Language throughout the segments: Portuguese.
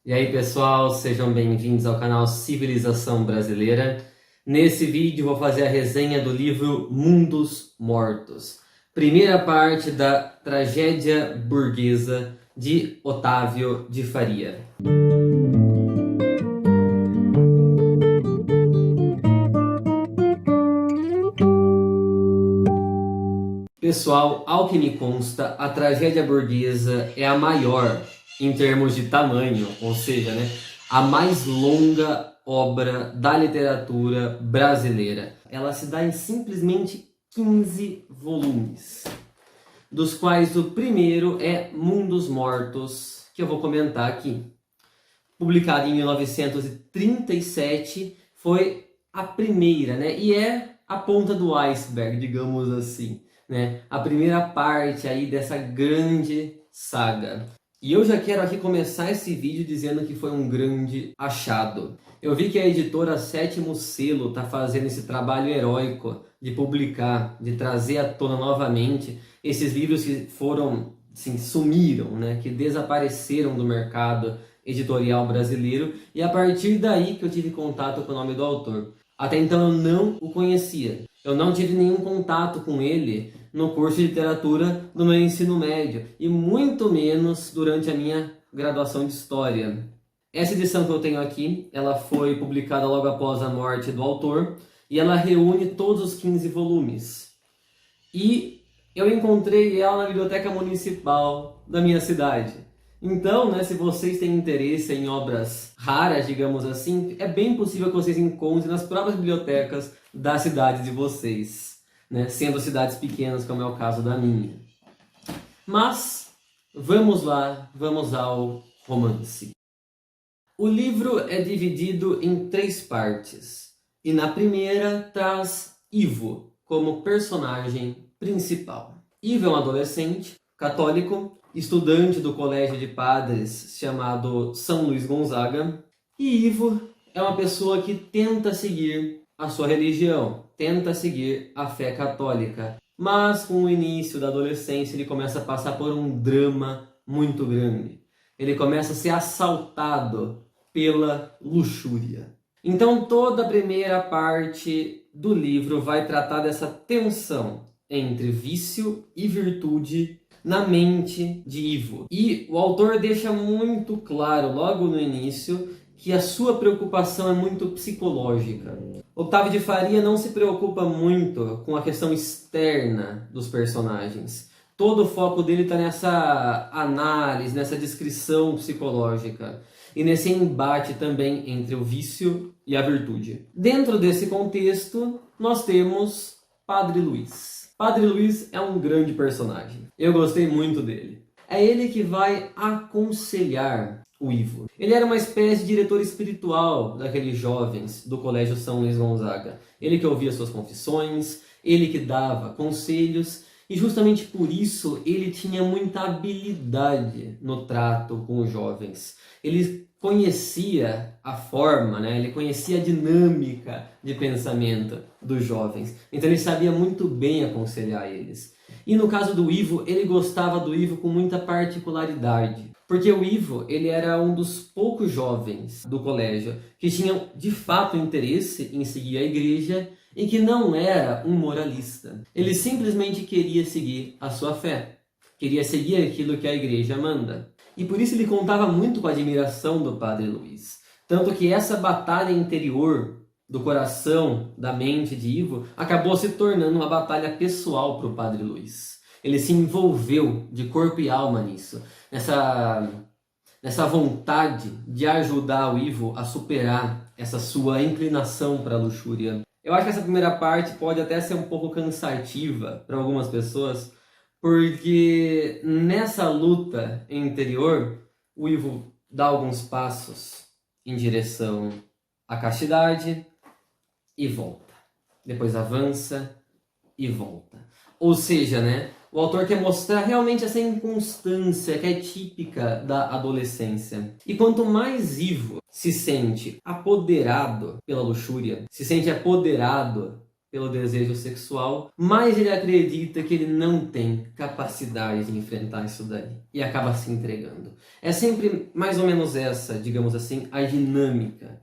E aí pessoal, sejam bem-vindos ao canal Civilização Brasileira. Nesse vídeo vou fazer a resenha do livro Mundos Mortos, primeira parte da Tragédia Burguesa de Otávio de Faria. Pessoal, ao que me consta, a Tragédia Burguesa é a maior em termos de tamanho, ou seja, a mais longa obra da literatura brasileira. Ela se dá em simplesmente 15 volumes, dos quais o primeiro é Mundos Mortos, que eu vou comentar aqui. Publicado em 1937, foi a primeira, e é a ponta do iceberg, digamos assim, a primeira parte aí dessa grande saga. E eu já quero aqui começar esse vídeo dizendo que foi um grande achado. Eu vi que a editora Sétimo Selo está fazendo esse trabalho heróico de publicar, de trazer à tona novamente esses livros que foram, assim, sumiram, que desapareceram do mercado editorial brasileiro, e a partir daí que eu tive contato com o nome do autor. Até então eu não o conhecia, eu não tive nenhum contato com ele no curso de literatura do meu ensino médio, e muito menos durante a minha graduação de História. Essa edição que eu tenho aqui, ela foi publicada logo após a morte do autor, e ela reúne todos os 15 volumes. E eu encontrei ela na biblioteca municipal da minha cidade. Então, se vocês têm interesse em obras raras, digamos assim, é bem possível que vocês encontrem nas próprias bibliotecas da cidade de vocês, sendo cidades pequenas, como é o caso da minha. Mas, vamos lá, vamos ao romance. O livro é dividido em 3 partes, e na primeira traz Ivo como personagem principal. Ivo é um adolescente católico, estudante do colégio de padres chamado São Luís Gonzaga, e Ivo é uma pessoa que tenta seguir a sua religião, tenta seguir a fé católica, mas com o início da adolescência ele começa a passar por um drama muito grande. Ele começa a ser assaltado pela luxúria. Então toda a primeira parte do livro vai tratar dessa tensão entre vício e virtude na mente de Ivo. E o autor deixa muito claro logo no início que a sua preocupação é muito psicológica. Otávio de Faria não se preocupa muito com a questão externa dos personagens. Todo o foco dele está nessa análise, nessa descrição psicológica e nesse embate também entre o vício e a virtude. Dentro desse contexto, nós temos Padre Luiz. Padre Luiz é um grande personagem. Eu gostei muito dele. É ele que vai aconselhar o Ivo. Ele era uma espécie de diretor espiritual daqueles jovens do Colégio São Luís Gonzaga. Ele que ouvia suas confissões, ele que dava conselhos, e justamente por isso ele tinha muita habilidade no trato com os jovens. Ele conhecia a forma, ele conhecia a dinâmica de pensamento dos jovens. Então ele sabia muito bem aconselhar eles. E no caso do Ivo, ele gostava do Ivo com muita particularidade. Porque o Ivo, ele era um dos poucos jovens do colégio que tinham de fato interesse em seguir a igreja e que não era um moralista. Ele simplesmente queria seguir a sua fé. Queria seguir aquilo que a igreja manda. E por isso ele contava muito com a admiração do Padre Luiz. Tanto que essa batalha interior do coração, da mente de Ivo, acabou se tornando uma batalha pessoal para o Padre Luiz. Ele se envolveu de corpo e alma nisso. Nessa vontade de ajudar o Ivo a superar essa sua inclinação para a luxúria. Eu acho que essa primeira parte pode até ser um pouco cansativa para algumas pessoas, porque nessa luta interior, o Ivo dá alguns passos em direção à castidade e volta. Depois avança e volta. Ou seja, o autor quer mostrar realmente essa inconstância que é típica da adolescência. E quanto mais Ivo se sente apoderado pela luxúria, se sente apoderado pelo desejo sexual, mais ele acredita que ele não tem capacidade de enfrentar isso daí e acaba se entregando. É sempre mais ou menos essa, digamos assim, a dinâmica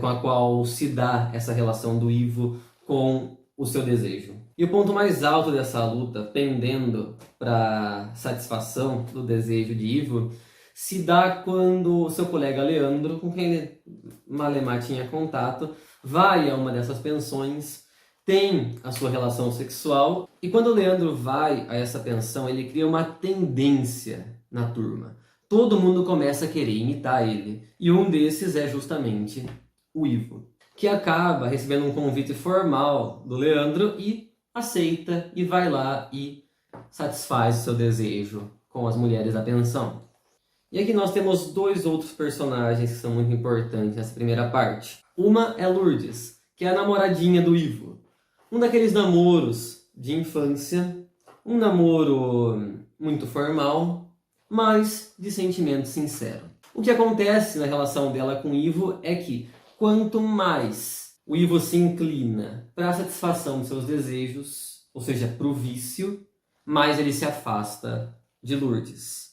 com a qual se dá essa relação do Ivo com o seu desejo. E o ponto mais alto dessa luta, pendendo para satisfação do desejo de Ivo, se dá quando o seu colega Leandro, com quem ele malemar tinha contato, vai a uma dessas pensões, tem a sua relação sexual, e quando o Leandro vai a essa pensão, ele cria uma tendência na turma. Todo mundo começa a querer imitar ele, e um desses é justamente o Ivo, que acaba recebendo um convite formal do Leandro e aceita e vai lá e satisfaz o seu desejo com as mulheres da pensão. E aqui nós temos dois outros personagens que são muito importantes nessa primeira parte. Uma é Lourdes, que é a namoradinha do Ivo. Um daqueles namoros de infância, um namoro muito formal, mas de sentimento sincero. O que acontece na relação dela com o Ivo é que quanto mais o Ivo se inclina para a satisfação dos seus desejos, ou seja, para o vício, mais ele se afasta de Lourdes.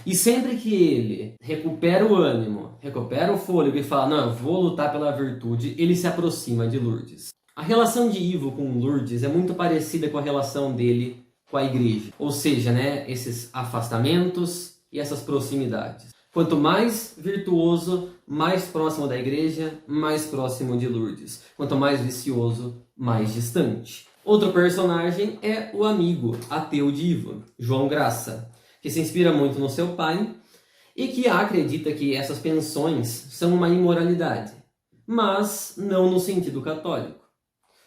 E sempre que ele recupera o ânimo, recupera o fôlego e fala, não, eu vou lutar pela virtude, ele se aproxima de Lourdes. A relação de Ivo com Lourdes é muito parecida com a relação dele com a igreja. Ou seja, né, esses afastamentos e essas proximidades. Quanto mais virtuoso, mais próximo da igreja, mais próximo de Lourdes. Quanto mais vicioso, mais distante. Outro personagem é o amigo ateu de Ivo, João Graça, que se inspira muito no seu pai e que acredita que essas pensões são uma imoralidade, mas não no sentido católico.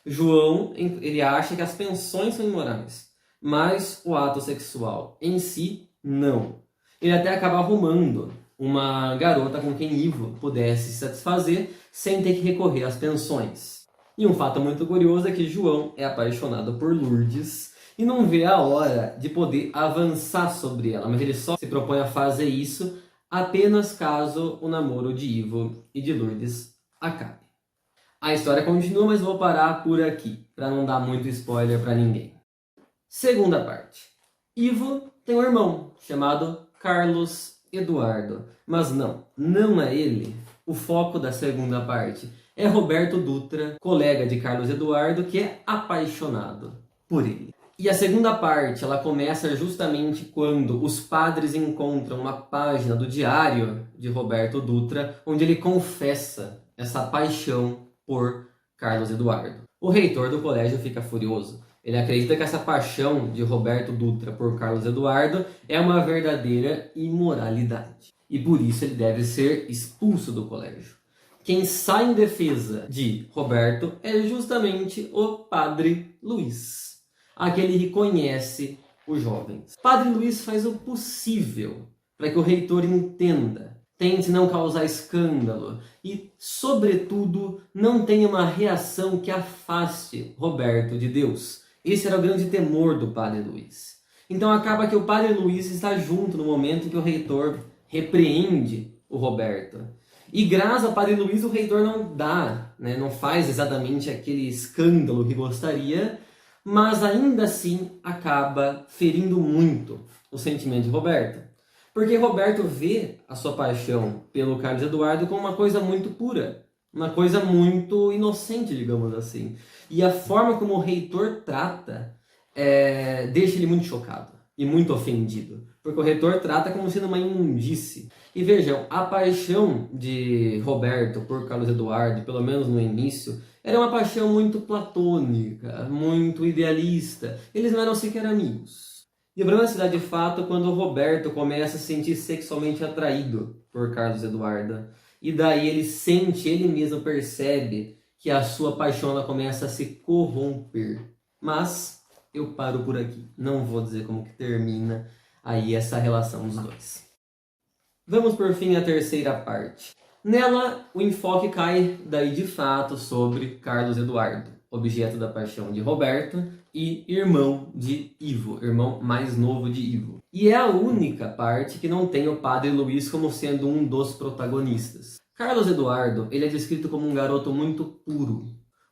João, ele acha que as pensões são imorais, mas o ato sexual em si, não. Ele até acaba arrumando uma garota com quem Ivo pudesse se satisfazer sem ter que recorrer às pensões. E um fato muito curioso é que João é apaixonado por Lourdes e não vê a hora de poder avançar sobre ela, mas ele só se propõe a fazer isso apenas caso o namoro de Ivo e de Lourdes acabe. A história continua, mas vou parar por aqui, para não dar muito spoiler para ninguém. Segunda parte. Ivo tem um irmão chamado Carlos Eduardo, mas não é ele o foco da segunda parte. É Roberto Dutra, colega de Carlos Eduardo, que é apaixonado por ele. E a segunda parte, ela começa justamente quando os padres encontram uma página do diário de Roberto Dutra, onde ele confessa essa paixão por Carlos Eduardo. O reitor do colégio fica furioso. Ele acredita que essa paixão de Roberto Dutra por Carlos Eduardo é uma verdadeira imoralidade. E por isso ele deve ser expulso do colégio. Quem sai em defesa de Roberto é justamente o Padre Luiz, aquele que conhece os jovens. Padre Luiz faz o possível para que o reitor entenda, tente não causar escândalo e, sobretudo, não tenha uma reação que afaste Roberto de Deus. Esse era o grande temor do Padre Luiz. Então acaba que o Padre Luiz está junto no momento em que o reitor repreende o Roberto. E graças ao Padre Luiz o reitor não faz exatamente aquele escândalo que gostaria, mas ainda assim acaba ferindo muito o sentimento de Roberto. Porque Roberto vê a sua paixão pelo Carlos Eduardo como uma coisa muito pura, uma coisa muito inocente, digamos assim. E a forma como o reitor trata deixa ele muito chocado e muito ofendido. Porque o reitor trata como sendo uma imundície. E vejam, a paixão de Roberto por Carlos Eduardo, pelo menos no início, era uma paixão muito platônica, muito idealista. Eles não eram sequer amigos. E o problema se dá de fato quando o Roberto começa a se sentir sexualmente atraído por Carlos Eduardo. E daí ele mesmo percebe que a sua paixão ela começa a se corromper. Mas eu paro por aqui. Não vou dizer como que termina aí essa relação dos dois. Vamos por fim à terceira parte. Nela, o enfoque cai daí de fato sobre Carlos Eduardo, objeto da paixão de Roberto e irmão de Ivo, irmão mais novo de Ivo. E é a única parte que não tem o Padre Luiz como sendo um dos protagonistas. Carlos Eduardo, ele é descrito como um garoto muito puro,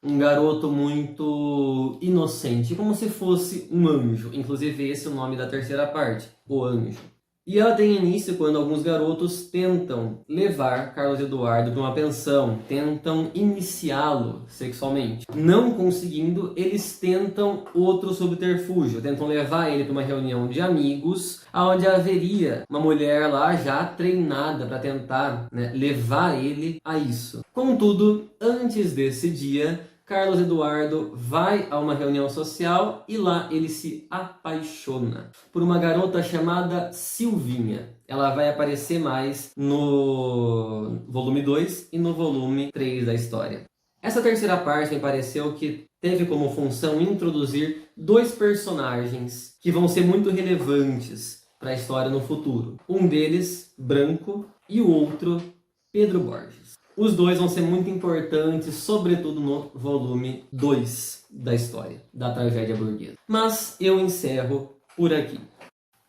um garoto muito inocente, como se fosse um anjo. Inclusive esse é o nome da terceira parte, o anjo. E ela tem início quando alguns garotos tentam levar Carlos Eduardo para uma pensão, tentam iniciá-lo sexualmente. Não conseguindo, eles tentam outro subterfúgio, tentam levar ele para uma reunião de amigos, onde haveria uma mulher lá já treinada para tentar, levar ele a isso. Contudo, antes desse dia, Carlos Eduardo vai a uma reunião social e lá ele se apaixona por uma garota chamada Silvinha. Ela vai aparecer mais no volume 2 e no volume 3 da história. Essa terceira parte me pareceu que teve como função introduzir dois personagens que vão ser muito relevantes para a história no futuro. Um deles, Branco, e o outro, Pedro Borges. Os dois vão ser muito importantes, sobretudo no volume 2 da história, da tragédia burguesa. Mas eu encerro por aqui.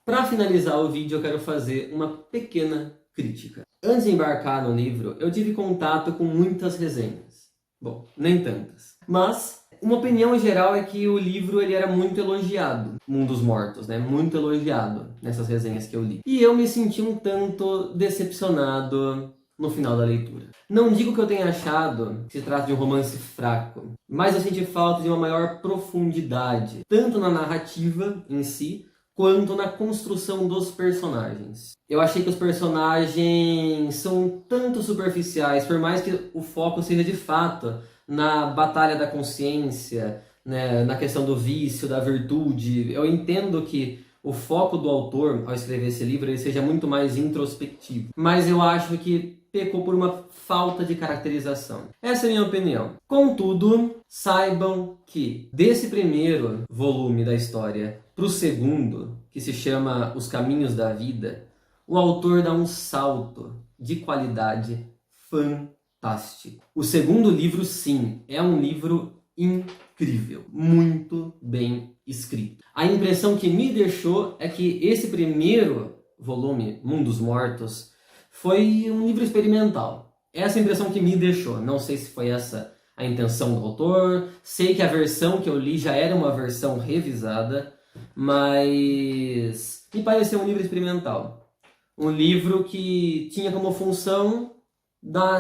Para finalizar o vídeo, eu quero fazer uma pequena crítica. Antes de embarcar no livro, eu tive contato com muitas resenhas. Bom, nem tantas. Mas uma opinião geral é que o livro ele era muito elogiado. Mundo dos Mortos, muito elogiado nessas resenhas que eu li. E eu me senti um tanto decepcionado no final da leitura. Não digo que eu tenha achado que se trata de um romance fraco, mas eu senti falta de uma maior profundidade, tanto na narrativa em si, quanto na construção dos personagens. Eu achei que os personagens são tanto superficiais, por mais que o foco seja de fato na batalha da consciência, na questão do vício, da virtude. Eu entendo que o foco do autor, ao escrever esse livro, ele seja muito mais introspectivo. Mas eu acho que pecou por uma falta de caracterização. Essa é a minha opinião. Contudo, saibam que desse primeiro volume da história para o segundo, que se chama Os Caminhos da Vida, o autor dá um salto de qualidade fantástico. O segundo livro, sim, é um livro incrível, muito bem escrito. A impressão que me deixou é que esse primeiro volume, Mundo dos Mortos, foi um livro experimental. Essa é a impressão que me deixou. Não sei se foi essa a intenção do autor. Sei que a versão que eu li já era uma versão revisada, mas me pareceu um livro experimental. Um livro que tinha como função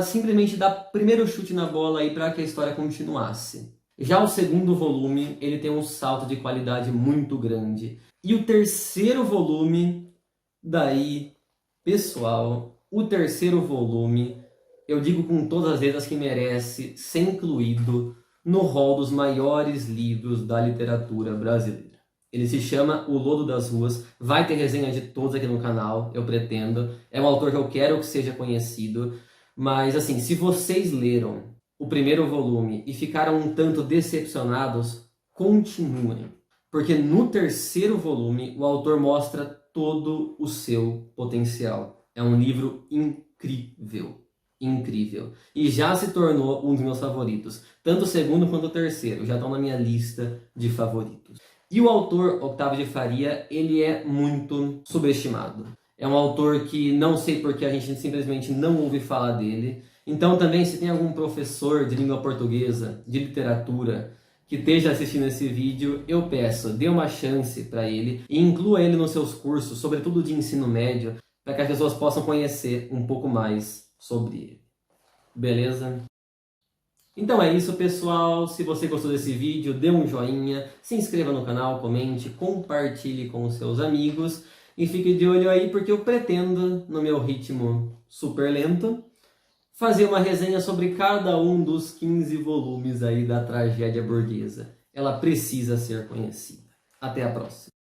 simplesmente dar primeiro chute na bola aí para que a história continuasse. Já o segundo volume, ele tem um salto de qualidade muito grande. E o terceiro volume, daí, pessoal, o terceiro volume, eu digo com todas as letras que merece ser incluído no rol dos maiores livros da literatura brasileira. Ele se chama O Lodo das Ruas, vai ter resenha de todos aqui no canal, eu pretendo. É um autor que eu quero que seja conhecido, mas assim, se vocês leram o primeiro volume e ficaram um tanto decepcionados, continuem. Porque no terceiro volume o autor mostra todo o seu potencial. É um livro incrível, incrível. E já se tornou um dos meus favoritos. Tanto o segundo quanto o terceiro já estão na minha lista de favoritos. E o autor, Octávio de Faria, ele é muito subestimado. É um autor que não sei porque a gente simplesmente não ouve falar dele. Então também, se tem algum professor de língua portuguesa, de literatura, que esteja assistindo esse vídeo, eu peço, dê uma chance para ele e inclua ele nos seus cursos, sobretudo de ensino médio, para que as pessoas possam conhecer um pouco mais sobre ele. Beleza? Então é isso, pessoal. Se você gostou desse vídeo, dê um joinha, se inscreva no canal, comente, compartilhe com os seus amigos e fique de olho aí porque eu pretendo, no meu ritmo super lento, fazer uma resenha sobre cada um dos 15 volumes aí da tragédia burguesa. Ela precisa ser conhecida. Até a próxima.